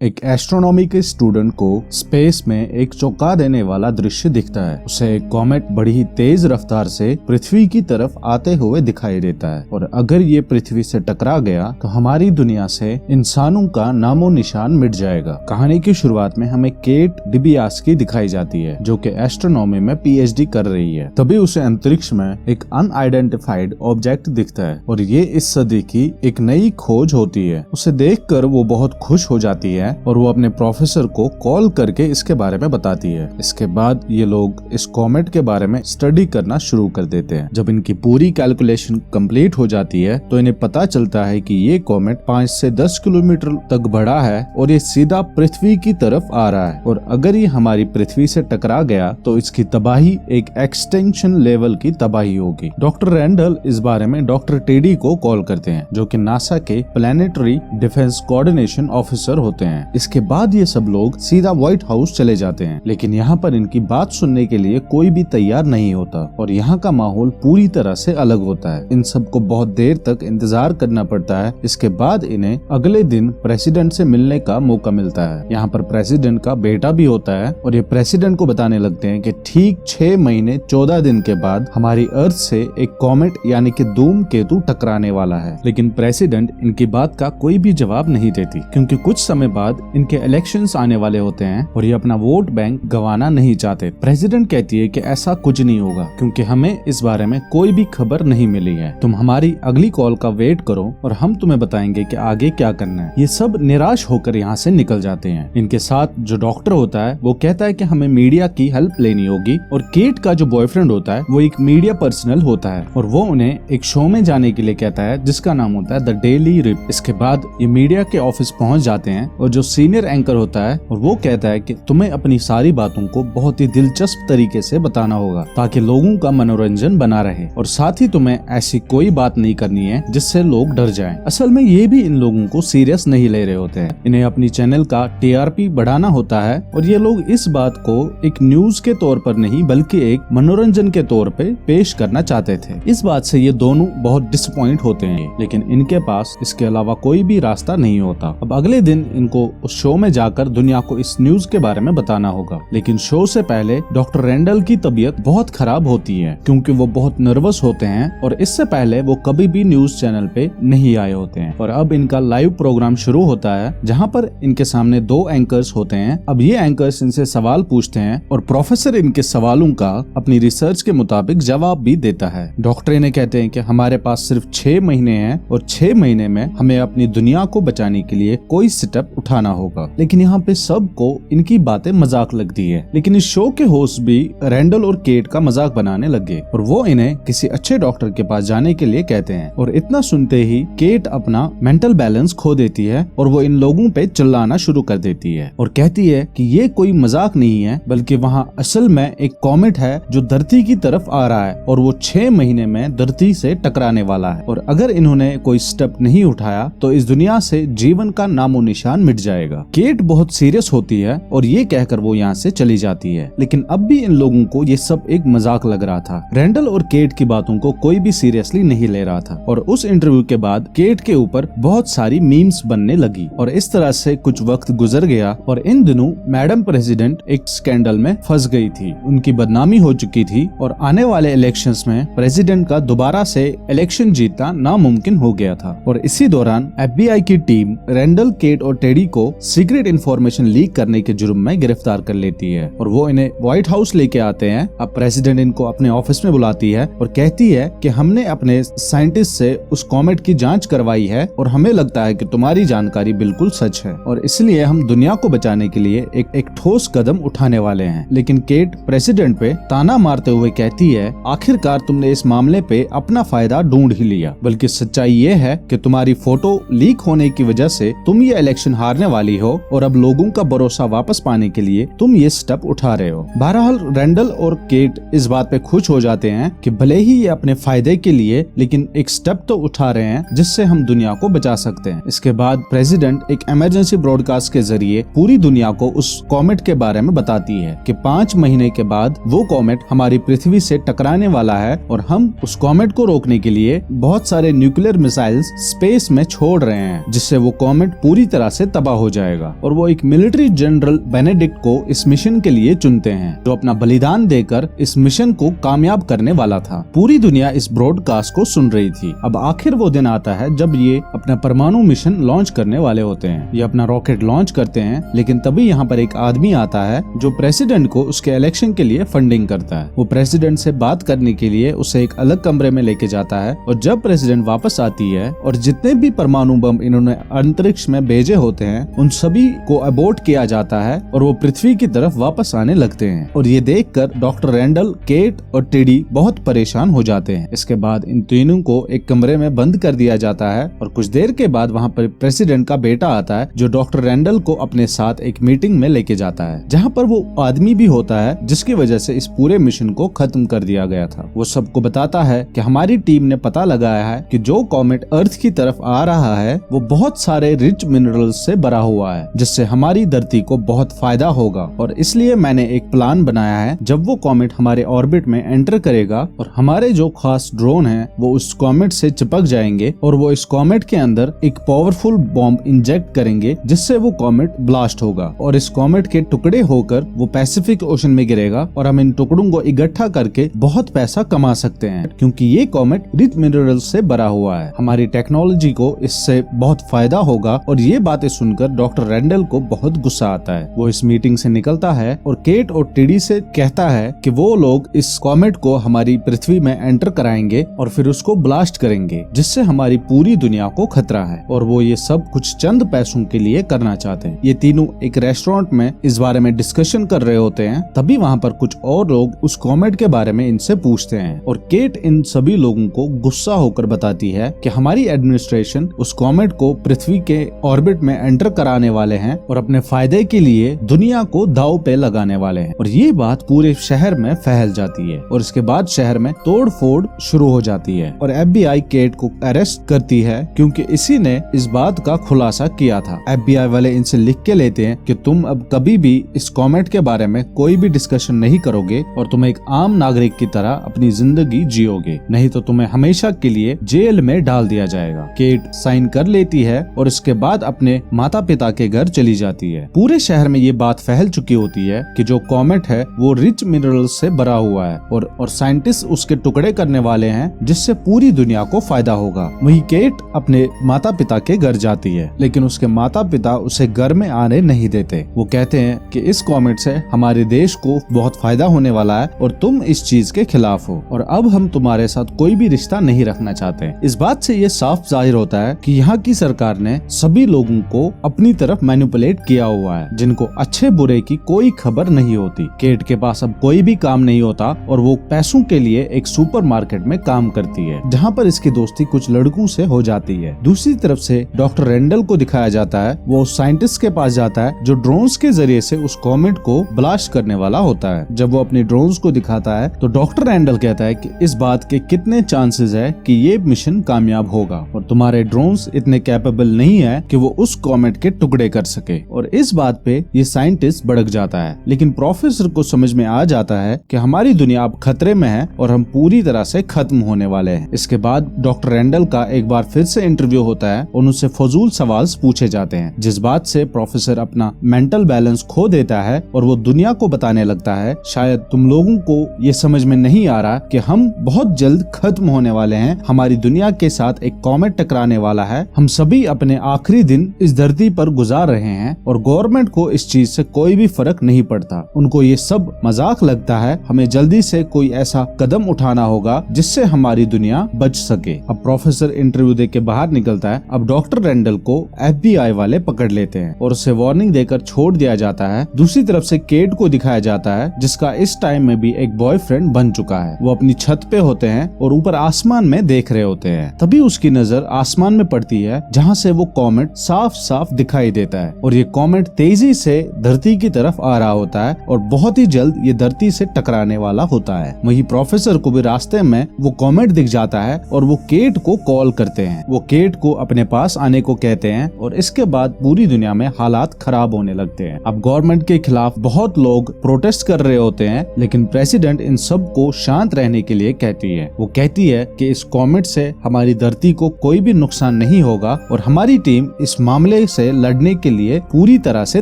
एक एस्ट्रोनॉमी के स्टूडेंट को स्पेस में एक चौंका देने वाला दृश्य दिखता है। उसे एक कॉमेट बड़ी ही तेज रफ्तार से पृथ्वी की तरफ आते हुए दिखाई देता है और अगर ये पृथ्वी से टकरा गया तो हमारी दुनिया से इंसानों का नामो निशान मिट जाएगा। कहानी की शुरुआत में हमें केट डिबियास्की दिखाई जाती है जो कि एस्ट्रोनॉमी में पीएचडी कर रही है। तभी उसे अंतरिक्ष में एक अनआइडेंटिफाइड ऑब्जेक्ट दिखता है और ये इस सदी की एक नई खोज होती है। उसे देखकर वो बहुत खुश हो जाती है और वो अपने प्रोफेसर को कॉल करके इसके बारे में बताती है। इसके बाद ये लोग इस कॉमेट के बारे में स्टडी करना शुरू कर देते हैं। जब इनकी पूरी कैलकुलेशन कंप्लीट हो जाती है तो इन्हें पता चलता है कि ये कॉमेट 5 से 10 किलोमीटर तक बढ़ा है और ये सीधा पृथ्वी की तरफ आ रहा है और अगर ये हमारी पृथ्वी से टकरा गया तो इसकी तबाही एक एक्सटेंशन लेवल की तबाही होगी। डॉक्टर रैंडल इस बारे में डॉक्टर टेडी को कॉल करते हैं जो कि नासा के प्लानिटरी डिफेंस कोऑर्डिनेशन ऑफिसर होते हैं। इसके बाद ये सब लोग सीधा व्हाइट हाउस चले जाते हैं, लेकिन यहाँ पर इनकी बात सुनने के लिए कोई भी तैयार नहीं होता और यहाँ का माहौल पूरी तरह से अलग होता है। इन सबको बहुत देर तक इंतजार करना पड़ता है। इसके बाद इन्हें अगले दिन प्रेसिडेंट से मिलने का मौका मिलता है। यहाँ पर प्रेसिडेंट का बेटा भी होता है और ये प्रेसिडेंट को बताने लगते हैं कि ठीक 6 महीने 14 दिन के बाद हमारी अर्थ से एक कॉमेट यानी कि धूमकेतु टकराने वाला है। लेकिन प्रेसिडेंट इनकी बात का कोई भी जवाब नहीं देती क्योंकि कुछ समय बाद इनके इलेक्शंस आने वाले होते हैं और ये अपना वोट बैंक गंवाना नहीं चाहते। प्रेसिडेंट कहती है कि ऐसा कुछ नहीं होगा क्योंकि हमें इस बारे में कोई भी खबर नहीं मिली है। तुम हमारी अगली कॉल का वेट करो और हम तुम्हें बताएंगे कि आगे क्या करना है। ये सब निराश होकर यहाँ से निकल जाते हैं। इनके साथ जो डॉक्टर होता है वो कहता है कि हमें मीडिया की हेल्प लेनी होगी और केट का जो बॉयफ्रेंड होता है वो एक मीडिया पर्सनल होता है और वो उन्हें एक शो में जाने के लिए कहता है जिसका नाम होता है द डेली रिप। इसके बाद ये मीडिया के ऑफिस पहुँच जाते हैं और जो सीनियर एंकर होता है और वो कहता है कि तुम्हें अपनी सारी बातों को बहुत ही दिलचस्प तरीके से बताना होगा ताकि लोगों का मनोरंजन बना रहे और साथ ही तुम्हें ऐसी कोई बात नहीं करनी है जिससे लोग डर जाएं। असल में ये भी इन लोगों को सीरियस नहीं ले रहे होते हैं। इन्हें अपनी चैनल का टीआरपी बढ़ाना होता है और ये लोग इस बात को एक न्यूज के तौर पर नहीं बल्कि एक मनोरंजन के तौर पे पेश करना चाहते थे। इस बात से ये दोनों बहुत डिसअपॉइंट होते हैं लेकिन इनके पास इसके अलावा कोई भी रास्ता नहीं होता। अब अगले दिन इनको उस शो में जाकर दुनिया को इस न्यूज के बारे में बताना होगा, लेकिन शो से पहले डॉक्टर रैंडल की तबीयत बहुत खराब होती है क्योंकि वो बहुत नर्वस होते हैं और इससे पहले वो कभी भी न्यूज चैनल पे नहीं आए होते हैं। और अब इनका लाइव प्रोग्राम शुरू होता है जहां पर इनके सामने 2 एंकर्स होते हैं। अब ये एंकर्स इनसे सवाल पूछते हैं और प्रोफेसर इनके सवालों का अपनी रिसर्च के मुताबिक जवाब भी देता है। डॉक्टर इन्हें कहते हैं कि हमारे पास सिर्फ 6 महीने हैं और 6 महीने में हमें अपनी दुनिया को बचाने के लिए कोई स्टेप उठाना होगा। लेकिन यहाँ पे सबको इनकी बातें मजाक लगती है। लेकिन इस शो के होस्ट भी रैंडल और केट का मजाक बनाने लगे और वो इन्हें किसी अच्छे डॉक्टर के पास जाने के लिए कहते हैं। और इतना सुनते ही केट अपना मेंटल बैलेंस खो देती है और वो इन लोगों पे चिल्लाना शुरू कर देती है और कहती है कि ये कोई मजाक नहीं है बल्कि वहाँ असल में एक कॉमेट है जो धरती की तरफ आ रहा है और वो 6 महीने में धरती से टकराने वाला है और अगर इन्होंने कोई स्टेप नहीं उठाया तो इस दुनिया से जीवन का नामो निशान मिट जाएगा। केट बहुत सीरियस होती है और ये कहकर वो यहाँ से चली जाती है। लेकिन अब भी इन लोगों को ये सब एक मजाक लग रहा था। रैंडल और केट की बातों को कोई भी सीरियसली नहीं ले रहा था और उस इंटरव्यू के बाद केट के ऊपर बहुत सारी मीम्स बनने लगी और इस तरह से कुछ वक्त गुजर गया और इन दिनों मैडम प्रेसिडेंट एक स्कैंडल में फंस गई थी। उनकी बदनामी हो चुकी थी और आने वाले इलेक्शंस में प्रेसिडेंट का दोबारा से इलेक्शन जीतना नामुमकिन हो गया था। और इसी दौरान FBI की टीम रैंडल, केट और टेडी को सीक्रेट इंफॉर्मेशन लीक करने के जुर्म में गिरफ्तार कर लेती है और वो इन्हें व्हाइट हाउस लेके आते हैं। अब प्रेसिडेंट इनको अपने ऑफिस में बुलाती है और कहती है कि हमने अपने साइंटिस्ट से उस कॉमेट की जांच करवाई है और हमें लगता है कि तुम्हारी जानकारी बिल्कुल सच है और इसलिए हम दुनिया को बचाने के लिए एक ठोस कदम उठाने वाले हैं। लेकिन केट प्रेसिडेंट पे ताना मारते हुए कहती है आखिरकार तुमने इस मामले पे अपना फायदा ढूंढ ही लिया, बल्कि सच्चाई ये है कि तुम्हारी फोटो लीक होने की वजह से तुम ये इलेक्शन हारने वाली हो और अब लोगों का भरोसा वापस पाने के लिए तुम ये स्टेप उठा रहे हो। बहरहाल रैंडल और केट इस बात पे खुश हो जाते हैं कि भले ही ये अपने फायदे के लिए लेकिन एक स्टेप तो उठा रहे हैं जिससे हम दुनिया को बचा सकते हैं। इसके बाद प्रेसिडेंट एक इमरजेंसी ब्रॉडकास्ट के जरिए पूरी दुनिया को उस कॉमेट के बारे में बताती है कि 5 महीने के बाद वो कॉमेट हमारी पृथ्वी से टकराने वाला है और हम उस कॉमेट को रोकने के लिए बहुत सारे न्यूक्लियर मिसाइल्स स्पेस में छोड़ रहे हैं जिससे वो कॉमेट पूरी तरह से तबाह हो जाएगा और वो एक मिलिट्री जनरल बेनेडिक्ट को इस मिशन के लिए चुनते हैं, जो अपना बलिदान देकर इस मिशन को कामयाब करने वाला था। पूरी दुनिया इस ब्रॉडकास्ट को सुन रही थी। अब आखिर वो दिन आता है जब ये अपना परमाणु मिशन लॉन्च करने वाले होते हैं। ये अपना रॉकेट लॉन्च करते हैं, लेकिन तभी यहाँ पर एक आदमी आता है जो प्रेसिडेंट को उसके इलेक्शन के लिए फंडिंग करता है। वो प्रेसिडेंट से बात करने के लिए उसे एक अलग कमरे में लेके जाता है और जब प्रेसिडेंट वापस आती है और जितने भी परमाणु बम इन्होंने अंतरिक्ष में भेजे होते हैं उन सभी को अबॉर्ट किया जाता है और वो पृथ्वी की तरफ वापस आने लगते हैं। और ये देखकर डॉक्टर रैंडल, केट और टेडी बहुत परेशान हो जाते हैं। इसके बाद इन तीनों को एक कमरे में बंद कर दिया जाता है और कुछ देर के बाद वहाँ पर प्रेसिडेंट का बेटा आता है जो डॉक्टर रैंडल को अपने साथ एक मीटिंग में लेके जाता है, जहाँ पर वो आदमी भी होता है जिसकी वजह से इस पूरे मिशन को खत्म कर दिया गया था। वो सबको बताता है कि हमारी टीम ने पता लगाया है कि जो कॉमेट अर्थ की तरफ आ रहा है वो बहुत सारे रिच मिनरल्स से भरा हुआ है, जिससे हमारी धरती को बहुत फायदा होगा और इसलिए मैंने एक प्लान बनाया है। जब वो कॉमेट हमारे ऑर्बिट में एंटर करेगा और हमारे जो खास ड्रोन हैं वो उस कॉमेट से चिपक जाएंगे और वो इस कॉमेट के अंदर एक पावरफुल बॉम्ब इंजेक्ट करेंगे, जिससे वो कॉमेट ब्लास्ट होगा और इस कॉमेट के टुकड़े होकर वो पैसिफिक ओशन में गिरेगा और हम इन टुकड़ों को इकट्ठा करके बहुत पैसा कमा सकते हैं, क्योंकि ये कॉमेट रिच मिनरल्स से भरा हुआ है। हमारी टेक्नोलॉजी को इससे बहुत फायदा होगा। और ये बातें सुनकर डॉक्टर रैंडल को बहुत गुस्सा आता है। वो इस मीटिंग से निकलता है और केट और टेडी से कहता है कि वो लोग इस कॉमेट को हमारी पृथ्वी में एंटर कराएंगे और फिर उसको ब्लास्ट करेंगे, जिससे हमारी पूरी दुनिया को खतरा है और वो ये सब कुछ चंद पैसों के लिए करना चाहते हैं। ये तीनों एक रेस्टोरेंट में इस बारे में डिस्कशन कर रहे होते हैं। तभी वहाँ पर कुछ और लोग उस कॉमेट के बारे में इनसे पूछते हैं और केट इन सभी लोगों को गुस्सा होकर बताती है कि हमारी एडमिनिस्ट्रेशन उस कॉमेट को पृथ्वी के ऑर्बिट में एंटर कराने वाले हैं और अपने फायदे के लिए दुनिया को दांव पे लगाने वाले हैं। और ये बात पूरे शहर में फैल जाती है और इसके बाद शहर में तोड़ फोड़ शुरू हो जाती है और FBI केट को अरेस्ट करती है, क्योंकि इसी ने इस बात का खुलासा किया था। FBI वाले इनसे लिख के लेते हैं कि तुम अब कभी भी इस कॉमेट के बारे में कोई भी डिस्कशन नहीं करोगे और तुम एक आम नागरिक की तरह अपनी जिंदगी जियोगे, नहीं तो तुम्हें हमेशा के लिए जेल में डाल दिया जाएगा। केट साइन कर लेती है और इसके बाद अपने माता पिता के घर चली जाती है। पूरे शहर में ये बात फैल चुकी होती है कि जो कॉमेट है वो रिच मिनरल्स से भरा हुआ है और साइंटिस्ट उसके टुकड़े करने वाले हैं, जिससे पूरी दुनिया को फायदा होगा। वही केट अपने माता पिता के घर जाती है, लेकिन उसके माता पिता उसे घर में आने नहीं देते। वो कहते हैं कि इस कॉमेट से हमारे देश को बहुत फायदा होने वाला है और तुम इस चीज के खिलाफ हो और अब हम तुम्हारे साथ कोई भी रिश्ता नहीं रखना चाहते। इस बात से ये साफ जाहिर होता है कि यहाँ की सरकार ने सभी लोगों को अपनी तरफ मैनिपुलेट किया हुआ है, जिनको अच्छे बुरे की कोई खबर नहीं होती। केट के पास अब कोई भी काम नहीं होता और वो पैसों के लिए एक सुपरमार्केट में काम करती है, जहाँ पर इसकी दोस्ती कुछ लड़कों से हो जाती है। दूसरी तरफ से डॉक्टर रैंडल को दिखाया जाता है, वो उस साइंटिस्ट के पास जाता है जो ड्रोन्स के जरिए से उस कॉमेट को ब्लास्ट करने वाला होता है। जब वो अपने ड्रोन्स को दिखाता है तो डॉक्टर रैंडल कहता है कि इस बात के कितने चांसेस है कि ये मिशन कामयाब होगा और तुम्हारे ड्रोन्स इतने कैपेबल नहीं है कि वो उस कॉमेट के टुकड़े कर सके। और इस बात पे ये साइंटिस्ट भड़क जाता है, लेकिन प्रोफेसर को समझ में आ जाता है कि हमारी दुनिया अब खतरे में है और हम पूरी तरह से खत्म होने वाले हैं। इसके बाद डॉक्टर रैंडल का एक बार फिर से इंटरव्यू होता है और उनसे फजूल सवाल पूछे जाते हैं, जिस बात से प्रोफेसर अपना मेंटल बैलेंस खो देता है और वो दुनिया को बताने लगता है, शायद तुम लोगों को ये समझ में नहीं आ रहा कि हम बहुत जल्द खत्म होने वाले हैं। हमारी दुनिया के साथ एक कॉमेट टकराने वाला है। हम सभी अपने आखिरी दिन इस धरती पर गुजार रहे हैं और गवर्नमेंट को इस चीज से कोई भी फर्क नहीं पड़ता। उनको ये सब मजाक लगता है। हमें जल्दी से कोई ऐसा कदम उठाना होगा जिससे हमारी दुनिया बच सके। अब प्रोफेसर इंटरव्यू दे के बाहर निकलता है। अब डॉक्टर रैंडल को FBI वाले पकड़ लेते हैं और उसे वार्निंग देकर छोड़ दिया जाता है। दूसरी तरफ से केट को दिखाया जाता है, जिसका इस टाइम में भी एक बॉयफ्रेंड बन चुका है। वो अपनी छत पे होते हैं और ऊपर आसमान में देख रहे होते हैं। तभी उसकी नजर आसमान में पड़ती है, जहाँ से वो कॉमेट साफ साफ दिखाई देता है और ये कॉमेट तेजी से धरती की तरफ आ रहा होता है और बहुत ही जल्द ये धरती से टकराने वाला होता है। वही प्रोफेसर को भी रास्ते में वो कॉमेट दिख जाता है और वो केट को कॉल करते हैं। वो केट को अपने पास आने को कहते हैं और इसके बाद पूरी दुनिया में हालात खराब होने लगते हैं। अब गवर्नमेंट के खिलाफ बहुत लोग प्रोटेस्ट कर रहे होते हैं, लेकिन प्रेसिडेंट इन सब को शांत रहने के लिए कहती है। वो कहती है कि इस कॉमेट से हमारी धरती को कोई भी नुकसान नहीं होगा और हमारी टीम इस मामले से लड़ने के लिए पूरी तरह से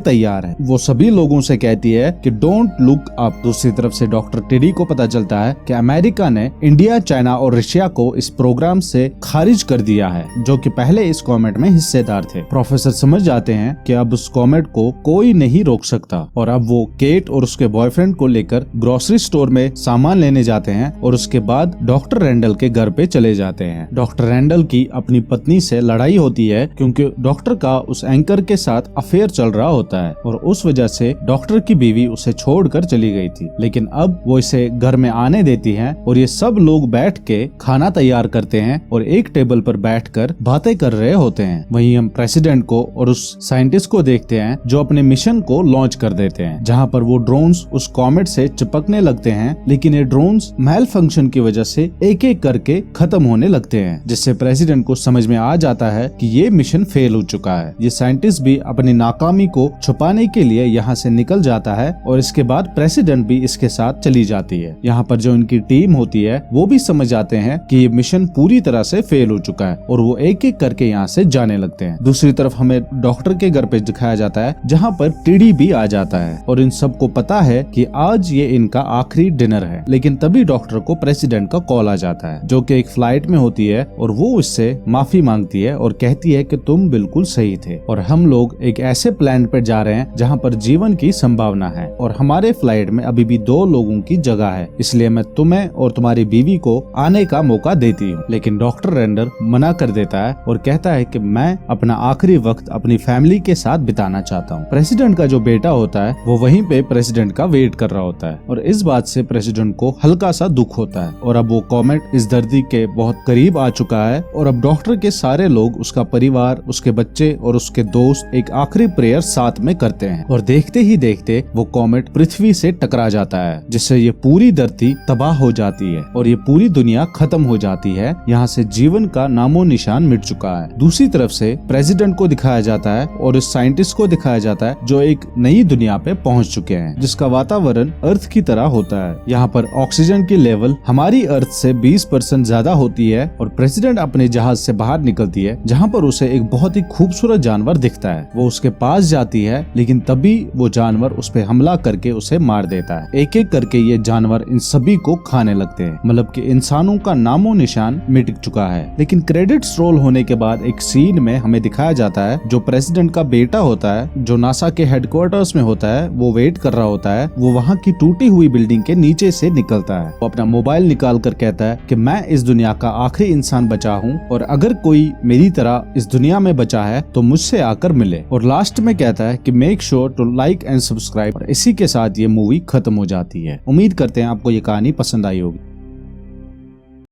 तैयार है। वो सभी लोगों से कहती है कि डोंट लुक अप। दूसरी तरफ से डॉक्टर टेडी को पता चलता है कि अमेरिका ने इंडिया, चाइना और रशिया को इस प्रोग्राम से खारिज कर दिया है, जो कि पहले इस कॉमेट में हिस्सेदार थे। प्रोफेसर समझ जाते हैं कि अब उस कॉमेट को कोई नहीं रोक सकता और अब वो केट और उसके बॉयफ्रेंड को लेकर ग्रोसरी स्टोर में सामान लेने जाते हैं और उसके बाद डॉक्टर रैंडल के घर पे चले जाते हैं। डॉक्टर रैंडल की अपनी पत्नी से लड़ाई होती है क्योंकि डॉक्टर का उस एंकर के साथ अफेयर चल रहा होता है और उस वजह से डॉक्टर की बीवी उसे छोड़कर चली गई थी। लेकिन अब वो इसे घर में आने देती है और ये सब लोग बैठ के खाना तैयार करते हैं और एक टेबल पर बैठकर बातें कर रहे होते हैं। वहीं हम प्रेसिडेंट को और उस साइंटिस्ट को देखते हैं जो अपने मिशन को लॉन्च कर देते हैं, जहां पर वो ड्रोन्स उस कॉमेट से चिपकने लगते हैं, लेकिन ये ड्रोन्स मैल फंक्शन की वजह से एक एक करके खत्म होने लगते हैं, जिससे प्रेसिडेंट को समझ में आ जाता है कि ये मिशन फेल हो चुका है। ये साइंटिस्ट भी अपनी नाकामी को छुपाने के लिए यहाँ से निकल जाता है और इसके बाद प्रेसिडेंट भी इसके साथ चली जाती है। यहाँ पर जो इनकी टीम होती है वो भी समझ जाते हैं कि ये मिशन पूरी तरह से फेल हो चुका है और वो एक एक करके यहाँ से जाने लगते हैं। दूसरी तरफ हमें डॉक्टर के घर पे दिखाया जाता है जहाँ पर टेडी भी आ जाता है और इन सबको पता है कि आज ये इनका आखिरी डिनर है। लेकिन तभी डॉक्टर को प्रेसिडेंट का कॉल आ जाता है, जो कि एक फ्लाइट में होती है और वो इससे माफी मांगती है और कहती है कि तुम बिल्कुल सही थे और हम लोग एक ऐसे प्लेनेट पर जा रहे हैं जहाँ पर जीवन की संभावना है और हमारे फ्लाइट में अभी भी 2 लोगों की जगह है, इसलिए मैं तुम्हें और तुम्हारी बीवी को आने का मौका देती हूँ। लेकिन डॉक्टर रैंडल मना कर देता है और कहता है कि मैं अपना आखिरी वक्त अपनी फैमिली के साथ बिताना चाहता हूँ। प्रेसिडेंट का जो बेटा होता है वो वहीं पे प्रेसिडेंट का वेट कर रहा होता है और इस बात से प्रेसिडेंट को हल्का सा दुख होता है और अब वो कॉमेट इस धरती के बहुत करीब आ चुका है और अब डॉक्टर के सारे लोग, उसका परिवार, उसके बच्चे और उसके दोस्त एक आखिरी प्रेयर साथ में करते हैं और देखते ही देखते वो कॉमेट पृथ्वी से टकरा जाता है, जिससे ये पूरी धरती तबाह हो जाती है और ये पूरी दुनिया खत्म हो जाती है। यहाँ से जीवन का नामो निशान मिट चुका है। दूसरी तरफ से प्रेसिडेंट को दिखाया जाता है और इस साइंटिस्ट को दिखाया जाता है जो एक नई दुनिया पे पहुंच चुके हैं, जिसका वातावरण अर्थ की तरह होता है। यहाँ पर ऑक्सीजन की लेवल हमारी अर्थ से 20% ज्यादा होती है और प्रेसिडेंट अपने जहाज से बाहर निकलती है, जहाँ पर उसे एक बहुत ही खूबसूरत जानवर दिखता है। वो उसके पास जाती है, लेकिन तभी वो जानवर उस पे हमला करके उसे मार देता है। एक एक करके ये जानवर इन सभी को खाने लगते हैं, मतलब कि इंसानों का नामो निशान मिट चुका है। लेकिन क्रेडिट्स रोल होने के बाद एक सीन में हमें दिखाया जाता है जो प्रेसिडेंट का बेटा होता है, जो नासा के हेडक्वार्टर्स में होता है, वो वेट कर रहा होता है। वो वहाँ की टूटी हुई बिल्डिंग के नीचे से निकलता है। वो अपना मोबाइल निकाल कर कहता है कि मैं इस दुनिया का आखिरी इंसान बचा हूँ और अगर कोई मेरी तरह इस दुनिया में बचा है तो मुझसे आकर मिले। और लास्ट में कहता है कि make sure to like and subscribe. और इसी के साथ ये मूवी खत्म हो जाती है। उम्मीद करते हैं आपको ये कहानी पसंद आई होगी।